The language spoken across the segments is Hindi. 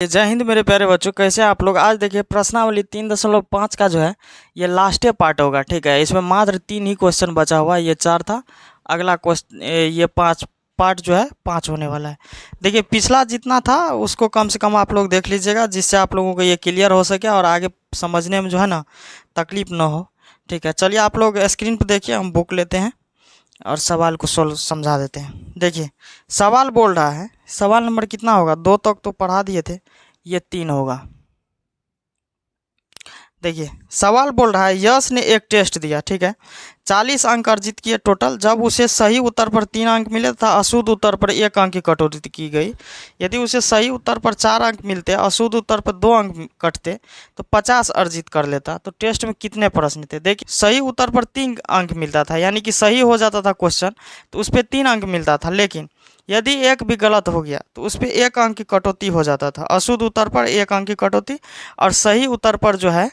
जय हिंद मेरे प्यारे बच्चों, कैसे हैं आप लोग। आज देखिए प्रश्नावली 3.5 का जो है ये लास्ट पार्ट होगा। ठीक है, इसमें मात्र 3 ही क्वेश्चन बचा हुआ है। ये 4 था, अगला क्वेश्चन ये 5 पार्ट जो है 5 होने वाला है। देखिए पिछला जितना था उसको कम से कम आप लोग देख लीजिएगा, जिससे आप लोगों को ये क्लियर हो सके और आगे समझने में जो है ना तकलीफ ना हो। ठीक है, चलिए आप लोग स्क्रीन पर देखिए, हम बुक लेते हैं और सवाल को सोल्व समझा देते हैं। देखिए सवाल बोल रहा है, सवाल नंबर कितना होगा, 2 तक तो पढ़ा दिए थे, ये 3 होगा। देखिए सवाल बोल रहा है यश ने एक टेस्ट दिया, ठीक है, 40 अंक अर्जित किए टोटल। जब उसे सही उत्तर पर 3 अंक मिले तथा अशुद्ध उत्तर पर 1 अंक की कटौती की गई। यदि उसे सही उत्तर पर 4 अंक मिलते, अशुद्ध उत्तर पर 2 अंक कटते तो 50 अर्जित कर लेता। तो टेस्ट में कितने प्रश्न थे। देखिए सही उत्तर पर 3 अंक मिलता था, यानी कि सही हो जाता था क्वेश्चन तो उस पर 3 अंक मिलता था, लेकिन यदि एक भी गलत हो गया तो उस पर 1 अंक की कटौती हो जाता था। अशुद्ध उत्तर पर 1 अंक की कटौती और सही उत्तर पर जो है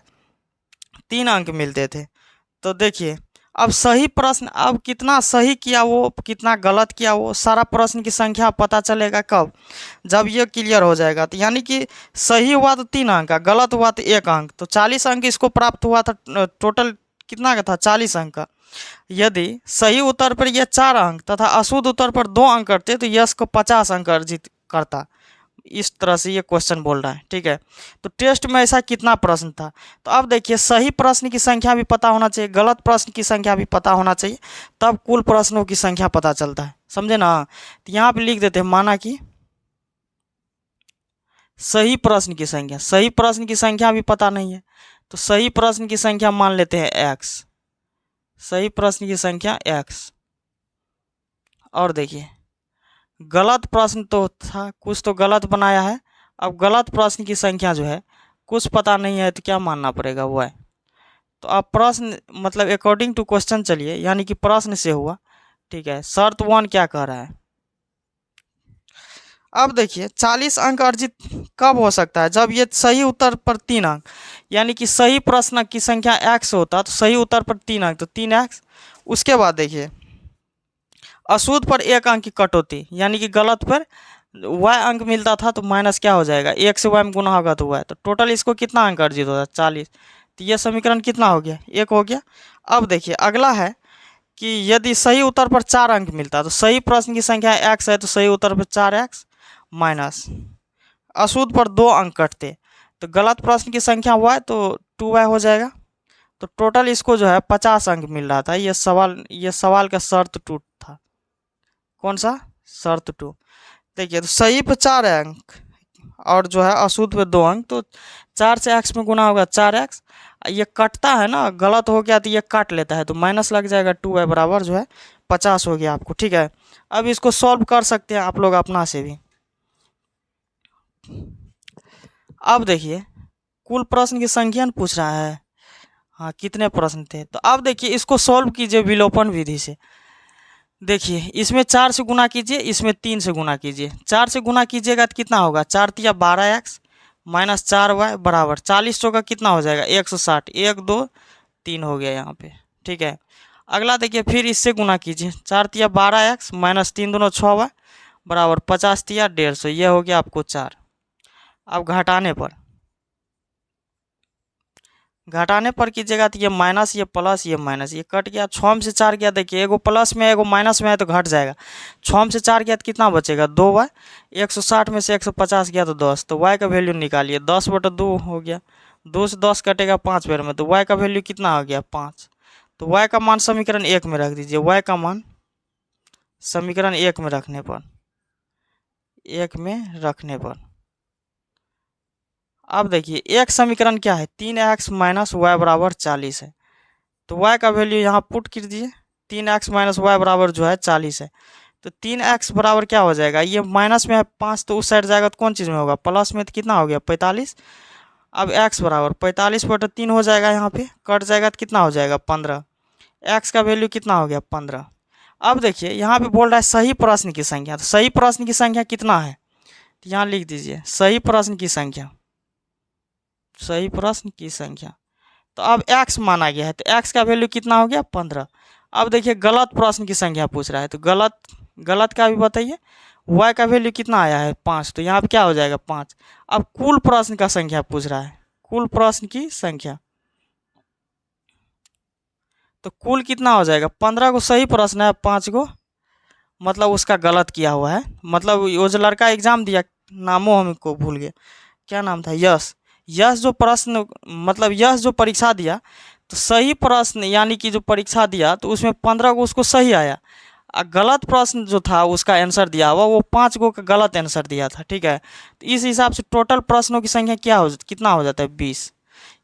3 अंक मिलते थे। तो देखिए अब सही प्रश्न, अब कितना सही किया वो कितना गलत किया वो सारा प्रश्न की संख्या पता चलेगा कब, जब ये क्लियर हो जाएगा। तो यानी कि सही हुआ तो 3 अंक का, गलत हुआ तो 1 अंक, तो 40 अंक इसको प्राप्त हुआ था। टोटल कितना का था, 40 अंक का। यदि सही उत्तर पर यह 4 अंक तथा अशुद्ध उत्तर पर 2 अंक करते तो यश को 50 अंक अर्जित करता। इस तरह से ये क्वेश्चन बोल रहा है। ठीक है, तो टेस्ट में ऐसा कितना प्रश्न था। तो अब देखिए सही प्रश्न की संख्या भी पता होना चाहिए, गलत प्रश्न की संख्या भी पता होना चाहिए, तब कुल प्रश्नों की संख्या पता चलता है, समझे ना। तो यहाँ पे लिख देते हैं, माना कि सही प्रश्न की संख्या, सही प्रश्न की संख्या भी पता नहीं है तो सही प्रश्न की संख्या मान लेते हैं x, सही प्रश्न की संख्या x। और देखिए गलत प्रश्न तो था, कुछ तो गलत बनाया है। अब गलत प्रश्न की संख्या जो है कुछ पता नहीं है तो क्या मानना पड़ेगा, वो है। तो अब प्रश्न मतलब अकॉर्डिंग टू क्वेश्चन चलिए, यानी कि प्रश्न से हुआ। ठीक है, शर्त 1 क्या कह रहा है। अब देखिए 40 अंक अर्जित कब हो सकता है, जब ये सही उत्तर पर 3 अंक, यानी कि सही प्रश्न की संख्या x होता तो सही उत्तर पर 3 अंक तो 3x। उसके बाद देखिए अशुद्ध पर 1 अंक की कटौती, यानी कि गलत पर y अंक मिलता था तो माइनस क्या हो जाएगा, 1 से y में गुना होगा तो y, तो टोटल इसको कितना अंक अर्जित होता है, 40। तो ये समीकरण कितना हो गया, 1 हो गया। अब देखिए अगला है कि यदि सही उत्तर पर 4 अंक मिलता तो सही प्रश्न की संख्या x है तो सही उत्तर पर 4x माइनस अशुद्ध पर 2 अंक कटते तो गलत प्रश्न की संख्या y तो 2y हो जाएगा। तो टोटल इसको जो है 50 अंक मिल रहा था। ये सवाल का शर्त 2 था। कौन सा, शर्त 2। देखिए तो सही पे 4 अंक और जो है अशुद्ध पे 2 अंक, तो 4 से x में गुना होगा 4x। ये कटता है ना, गलत हो गया तो ये काट लेता है तो माइनस लग जाएगा, 2y बराबर जो है 50 हो गया आपको। ठीक है, अब इसको सॉल्व कर सकते हैं आप लोग अपना से भी। अब देखिए कुल प्रश्न की संख्या पूछ रहा है, हाँ कितने प्रश्न थे। तो अब देखिए इसको सॉल्व कीजिए विलोपन विधि से। देखिए इसमें 4 से गुना कीजिए, इसमें 3 से गुना कीजिए। 4 से गुना कीजिएगा तो कितना होगा, 4 तिया 12x माइनस 4y बराबर 40 का कितना हो जाएगा, 160। 1 2 3 हो गया यहाँ पे। ठीक है, अगला देखिए फिर इससे गुना कीजिए, 4 तिया 12x माइनस 3 दूनो 6y बराबर 50 तिया 150, ये हो गया आपको 4। अब घटाने पर कीजिएगा तो ये माइनस ये प्लस ये माइनस, ये कट गया। 6 से 4 गया, देखिए एगो प्लस में एगो माइनस में है तो घट जाएगा। 6 से 4 गया तो कितना बचेगा, 2y। 160 में से 150 गया तो 10, तो y का वैल्यू निकालिए, 10/2 हो गया। 2 से 10 कटेगा 5 बार में, तो y का वैल्यू कितना हो गया, 5। तो y का मान समीकरण 1 में रख दीजिए। y का मान समीकरण 1 में रखने पर अब देखिए एक समीकरण क्या है, 3x माइनस वाई बराबर 40 है। तो y का वैल्यू यहाँ पुट कर दीजिए, 3x माइनस वाई बराबर जो है 40 है। तो 3x बराबर क्या हो जाएगा, ये माइनस में है 5 तो उस साइड जाएगा तो कौन चीज़ में होगा, प्लस में, तो कितना हो गया 45। अब x बराबर 45/3 हो जाएगा, यहाँ पे कट जाएगा तो कितना हो जाएगा 15। x का वैल्यू कितना हो गया 15। अब देखिए यहाँ पे बोल रहा है सही प्रश्न की संख्या, तो सही प्रश्न की संख्या कितना है, तो यहाँ लिख दीजिए सही प्रश्न की संख्या, सही प्रश्न की संख्या। तो अब x माना गया है तो x का वैल्यू कितना हो गया 15। अब देखिए गलत प्रश्न की संख्या पूछ रहा है, तो गलत का भी बताइए। y का वैल्यू कितना आया है 5, तो यहाँ पे क्या हो जाएगा 5। अब कुल प्रश्न का संख्या पूछ रहा है, कुल प्रश्न की संख्या, तो कुल कितना हो जाएगा 15 को सही प्रश्न है, 5 को मतलब उसका गलत किया हुआ है। मतलब वो जो लड़का एग्जाम दिया, नामों हमको भूल गया, क्या नाम था, यश। यश जो प्रश्न मतलब यश जो परीक्षा दिया, तो सही प्रश्न यानी कि जो परीक्षा दिया तो उसमें 15 को उसको सही आया, गलत प्रश्न जो था उसका आंसर दिया हुआ वो 5 को का गलत आंसर दिया था। ठीक है, तो इस हिसाब से टोटल प्रश्नों की संख्या क्या हो कितना हो जाता है 20।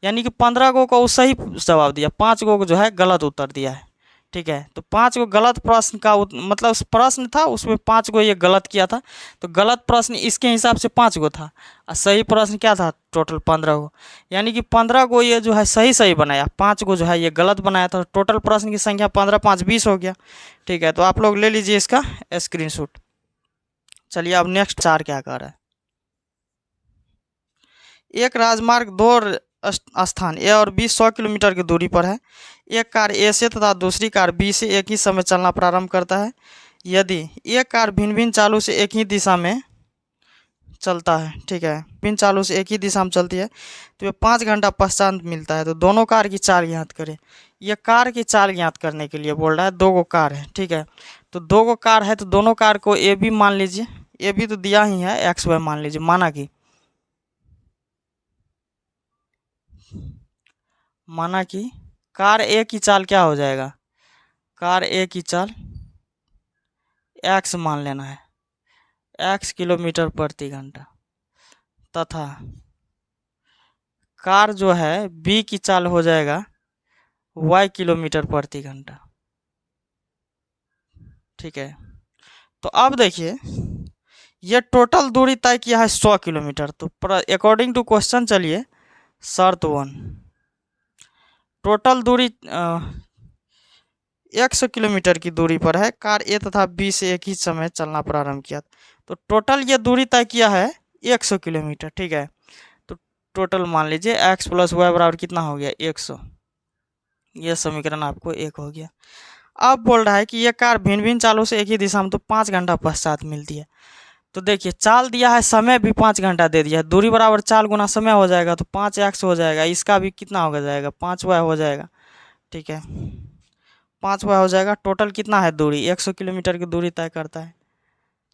यानी कि 15 को वो सही जवाब दिया, 5 को जो है गलत उत्तर दिया है। ठीक है, तो 5 को गलत प्रश्न का मतलब प्रश्न था उसमें 5 को ये गलत किया था, तो गलत प्रश्न इसके हिसाब से 5 को था, और सही प्रश्न क्या था टोटल 15 को। यानी कि 15 को ये जो है सही सही बनाया, 5 को जो है ये गलत बनाया था, टोटल प्रश्न की संख्या 15 5 20 हो गया। ठीक है, तो आप लोग ले लीजिए इसका स्क्रीनशॉट। चलिए अब नेक्स्ट 4 क्या कर रहा है। एक राजमार्ग दो स्थान ए और बी 100 किलोमीटर की दूरी पर है। एक कार ए से तथा दूसरी कार बी से एक ही समय चलना प्रारंभ करता है। यदि एक कार भिन्न भिन्न चालों से एक ही दिशा में चलता है, ठीक है, भिन्न चालों से एक ही दिशा में चलती है, तो ये 5 घंटा पश्चात मिलता है। तो दोनों कार की चाल ज्ञात करें। ये कार की चाल ज्ञात करने के लिए बोल रहा है, 2 गो कार है। ठीक है, तो 2 गो कार है, तो दोनों कार को ए बी मान लीजिए, ए बी तो दिया ही है, एक्स वाई मान लीजिए। माना कि कार ए की चाल क्या हो जाएगा, कार ए की चाल एक्स मान लेना है, एक्स किलोमीटर प्रति घंटा, तथा कार जो है बी की चाल हो जाएगा वाई किलोमीटर प्रति घंटा। ठीक है, तो अब देखिए ये टोटल दूरी तय किया है 100 किलोमीटर। तो अकॉर्डिंग टू क्वेश्चन चलिए शर्त 1, टोटल दूरी 100 किलोमीटर की दूरी पर है, कार ए तथा बी से एक ही समय चलना प्रारंभ किया। तो टोटल ये दूरी तय किया है 100 किलोमीटर। ठीक है, तो टोटल मान लीजिए एक्स प्लस वाई बराबर कितना हो गया 100। ये समीकरण आपको 1 हो गया। अब बोल रहा है कि ये कार भिन्न भिन्न चालों से एक ही दिशा में तो 5 घंटा पश्चात मिलती है। तो देखिए चाल दिया है, समय भी 5 घंटा दे दिया है, दूरी बराबर चाल गुना समय हो जाएगा, तो 5x हो जाएगा, इसका भी कितना हो जाएगा 5y हो जाएगा। ठीक है, 5y हो जाएगा। टोटल कितना है दूरी, 100 किलोमीटर की दूरी तय करता है।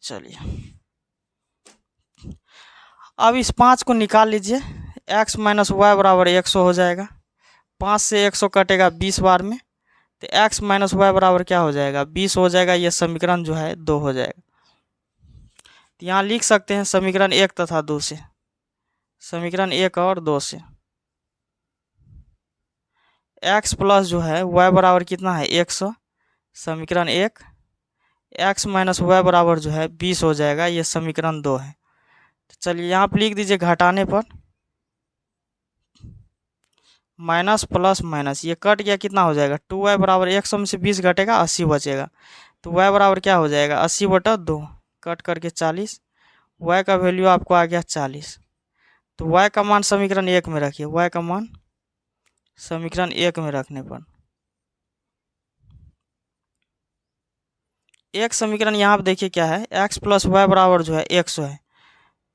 चलिए अब इस 5 को निकाल लीजिए, x माइनस वाई बराबर 100 हो जाएगा। 5 से 100 कटेगा 20 बार में, तो x माइनस वाई बराबर क्या हो जाएगा 20 हो जाएगा। ये समीकरण जो है 2 हो जाएगा। तो यहाँ लिख सकते हैं समीकरण 1 तथा 2 से, समीकरण 1 और 2 से x प्लस जो है y बराबर कितना है 100, समीकरण 1, x माइनस वाई बराबर जो है 20 हो जाएगा। ये समीकरण 2 है। तो चलिए यहाँ पर लिख दीजिए घटाने पर, माइनस प्लस माइनस ये कट गया, कितना हो जाएगा 2y बराबर 100 में से 20 घटेगा 80 बचेगा। तो y बराबर क्या हो जाएगा 80/2, कट करके 40, y का वैल्यू आपको आ गया 40। तो y का मान समीकरण 1 में रखिए, y का मान समीकरण 1 में रखने पर एक समीकरण यहाँ पर देखिए क्या है, x प्लस वाई बराबर जो है 100 है,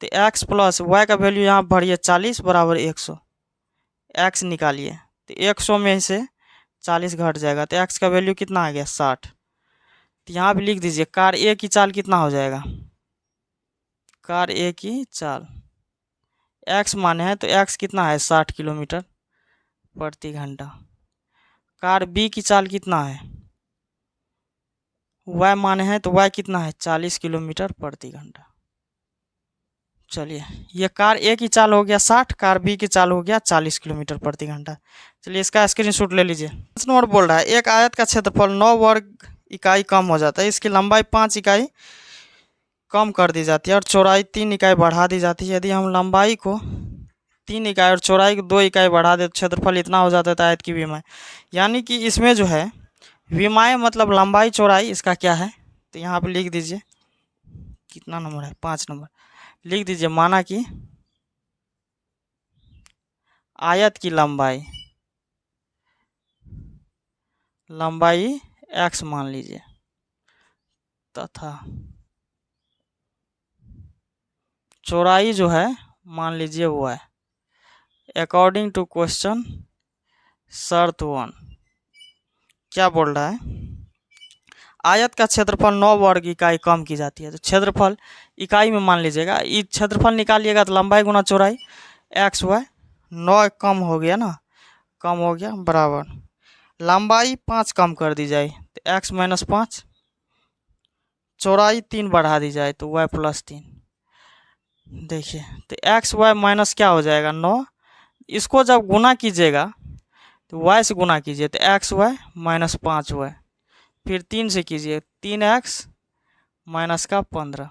तो x प्लस वाई का वैल्यू यहाँ भरिए 40 बराबर 100, x निकालिए, तो 100 में से 40 घट जाएगा, तो x का वैल्यू कितना आ गया 60। तो यहाँ भी लिख दीजिए कार ए की चाल कितना हो जाएगा, कार ए की चाल x माने हैं, तो x कितना है 60 किलोमीटर प्रति घंटा। कार बी की चाल कितना है, y माने हैं, तो y कितना है 40 किलोमीटर प्रति घंटा। चलिए ये कार ए की चाल हो गया 60, कार बी की चाल हो गया 40 किलोमीटर प्रति घंटा। चलिए इसका स्क्रीनशॉट ले लीजिए। नंबर बोल रहा है एक आयत का क्षेत्रफल 9 वर्ग इकाई कम हो जाता है, इसकी लंबाई 5 इकाई कम कर दी जाती है और चौड़ाई 3 इकाई बढ़ा दी जाती है। यदि हम लंबाई को 3 इकाई और चौड़ाई को 2 इकाई बढ़ा दे तो क्षेत्रफल इतना हो जाता है आयत की विमाएँ। यानी कि इसमें जो है विमाएँ मतलब लंबाई चौड़ाई इसका क्या है, तो यहाँ पर लिख दीजिए कितना नंबर है 5 नंबर, लिख दीजिए माना कि आयत की लंबाई x मान लीजिए, तथा चौड़ाई जो है मान लीजिए वो है अकॉर्डिंग टू क्वेश्चन शर्त 1 क्या बोल रहा है, आयत का क्षेत्रफल 9 वर्ग इकाई कम की जाती है। तो क्षेत्रफल इकाई में मान लीजिएगा, ये क्षेत्रफल निकालिएगा तो लंबाई गुना चौड़ाई एक्स वाई 9 कम हो गया ना, कम हो गया बराबर लंबाई 5 कम कर दी जाए तो एक्स माइनस 5, चौड़ाई 3 बढ़ा दी जाए तो वाई प्लस 3। देखिए तो एक्स वाई माइनस क्या हो जाएगा 9, इसको जब गुना कीजिएगा तो वाई से गुना कीजिए तो एक्स वाई माइनस 5 वाई, फिर 3 से कीजिए 3x माइनस का 15,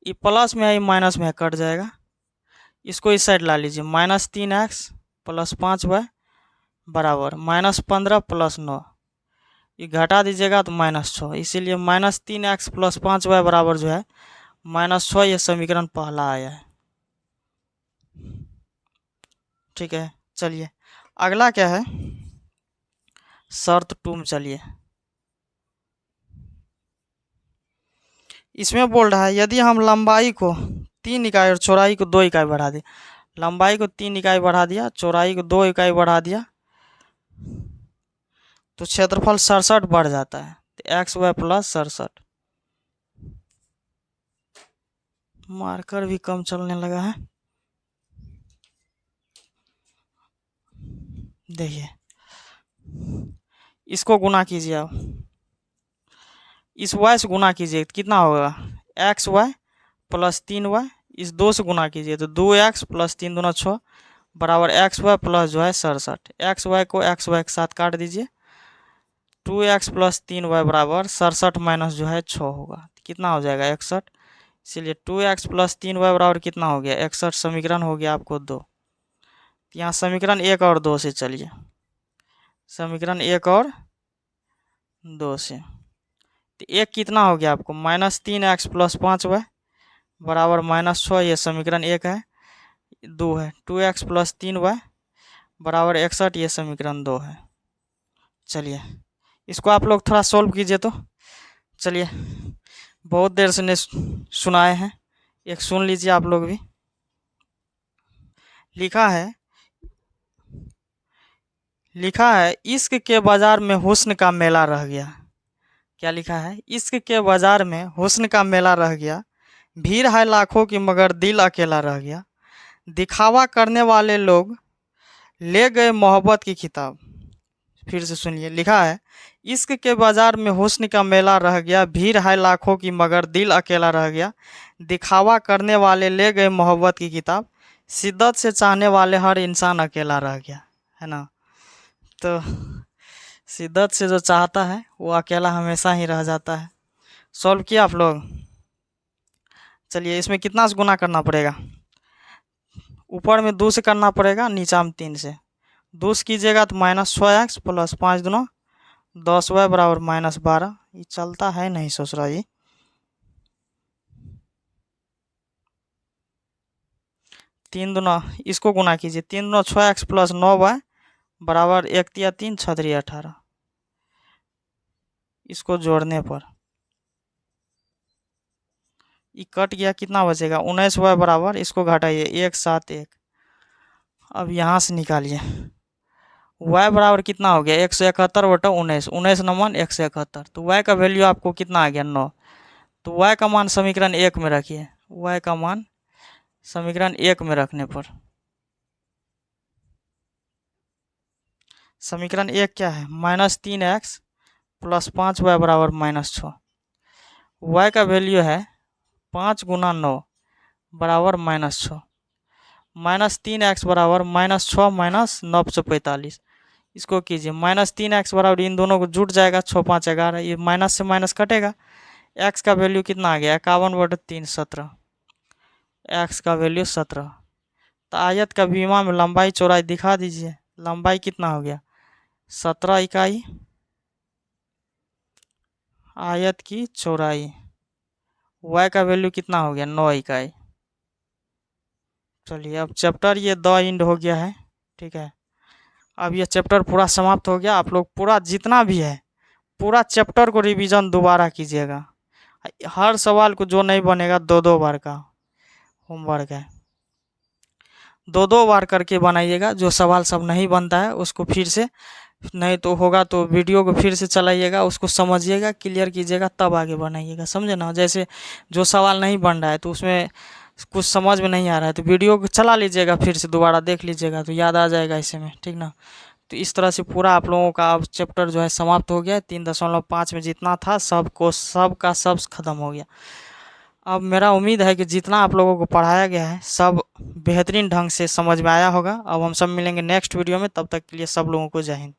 ये प्लस में है ये माइनस में है कट जाएगा, इसको इस साइड ला लीजिए -3x प्लस 5y बराबर -15 प्लस 9, ये घटा दीजिएगा तो -6, इसीलिए -3x प्लस 5y बराबर जो है -6, ये समीकरण पहला आया है। ठीक है, चलिए अगला क्या है शर्त 2 में चलिए। इसमें बोल रहा है यदि हम लंबाई को 3 इकाई और चौड़ाई को 2 इकाई बढ़ा दें, लंबाई को 3 इकाई बढ़ा दिया, चौड़ाई को 2 इकाई बढ़ा दिया तो क्षेत्रफल 67 बढ़ जाता है। तो एक्स वाई प्लस 67, मार्कर भी कम चलने लगा है। देखिए इसको गुना कीजिए, आप इस वाई से गुना कीजिए कितना होगा एक्स वाई प्लस 3y, इस 2 से गुना कीजिए तो 2x प्लस 3 दूना 6 बराबर एक्स वाई प्लस जो है 67, एक्स वाई को एक्स वाई के साथ काट दीजिए, 2x प्लस 3y बराबर 67 माइनस जो है 6 होगा, कितना हो जाएगा 61, इसीलिए 2x प्लस 3y बराबर कितना हो गया 61, समीकरण हो गया आपको 2। यहाँ समीकरण 1 और 2 से चलिए, समीकरण 1 और 2 से तो 1 कितना हो गया आपको -3x प्लस 5y बराबर -6, ये समीकरण 1 है, 2 है 2x प्लस 3y बराबर 61, ये समीकरण 2 है। चलिए इसको आप लोग थोड़ा सोल्व कीजिए तो, चलिए बहुत देर से नहीं सुनाए हैं, एक सुन लीजिए आप लोग भी। लिखा है इश्क के बाजार में हुस्न का मेला रह गया। क्या लिखा है, इश्क के बाजार में हुस्न का मेला रह गया, भीड़ है लाखों की मगर दिल अकेला रह गया, दिखावा करने वाले लोग ले गए मोहब्बत की किताब। फिर से सुनिए, लिखा है इश्क के बाजार में हुस्न का मेला रह गया, भीड़ है लाखों की मगर दिल अकेला रह गया, दिखावा करने वाले ले गए मोहब्बत की किताब, शिद्दत से चाहने वाले हर इंसान अकेला रह गया, है ना। तो शिद्दत से जो चाहता है वो अकेला हमेशा ही रह जाता है। सॉल्व किया आप लोग, चलिए इसमें कितना से गुना करना पड़ेगा, ऊपर में 2 से करना पड़ेगा, नीचा में 3 से, 2 से कीजिएगा तो -6x प्लस 5 दूना 10y बराबर -12, ये चलता है नहीं ससुरा जी। 3 दूना इसको गुना कीजिए, 3 दूना 6x प्लस 9y बराबर 1 तिया 3 6 3 18, इसको जोड़ने पर ये कट गया, कितना बचेगा 19y बराबर, इसको घटाइए 1 7 1, अब यहाँ से निकालिए y बराबर कितना हो गया 171 बटा 19, 19 नमन 171, तो y का वैल्यू आपको कितना आ गया 9। तो y का मान समीकरण 1 में रखिए, y का मान समीकरण 1 में रखने पर समीकरण 1 क्या है -3x प्लस 5y बराबर -6, y का वैल्यू है 5 गुना 9 बराबर -6, -3x बराबर -6 माइनस 945, इसको कीजिए -3x बराबर इन दोनों को जुट जाएगा 6 5 11, ये माइनस से माइनस कटेगा, x का वैल्यू कितना आ गया 51/3 17, x का वैल्यू 17। तो आयत का बीमा में लंबाई चौड़ाई दिखा दीजिए, लंबाई कितना हो गया 17 इकाई, आयत की चौड़ाई y का वैल्यू कितना हो गया 9 इकाई। चलिए अब चैप्टर ये द एंड हो गया है, ठीक है, अब ये चैप्टर पूरा समाप्त हो गया। आप लोग पूरा जितना भी है पूरा चैप्टर को रिवीजन दोबारा कीजिएगा, हर सवाल को जो नहीं बनेगा 2 2 बार का होमवर्क है। 2-2 बार करके बनाइएगा। जो सवाल सब नहीं बनता है उसको फिर से, नहीं तो होगा तो वीडियो को फिर से चलाइएगा, उसको समझिएगा, क्लियर कीजिएगा, तब आगे बनाइएगा, समझे ना। जैसे जो सवाल नहीं बन रहा है तो उसमें कुछ समझ में नहीं आ रहा है तो वीडियो को चला लीजिएगा, फिर से दोबारा देख लीजिएगा तो याद आ जाएगा ऐसे में, ठीक ना। तो इस तरह से पूरा आप लोगों का अब चैप्टर जो है समाप्त हो गया। 3.5 में जितना था सबको सब का सब खत्म हो गया। अब मेरा उम्मीद है कि जितना आप लोगों को पढ़ाया गया है सब बेहतरीन ढंग से समझ में आया होगा। अब हम सब मिलेंगे नेक्स्ट वीडियो में, तब तक के लिए सब लोगों को जय हिंद।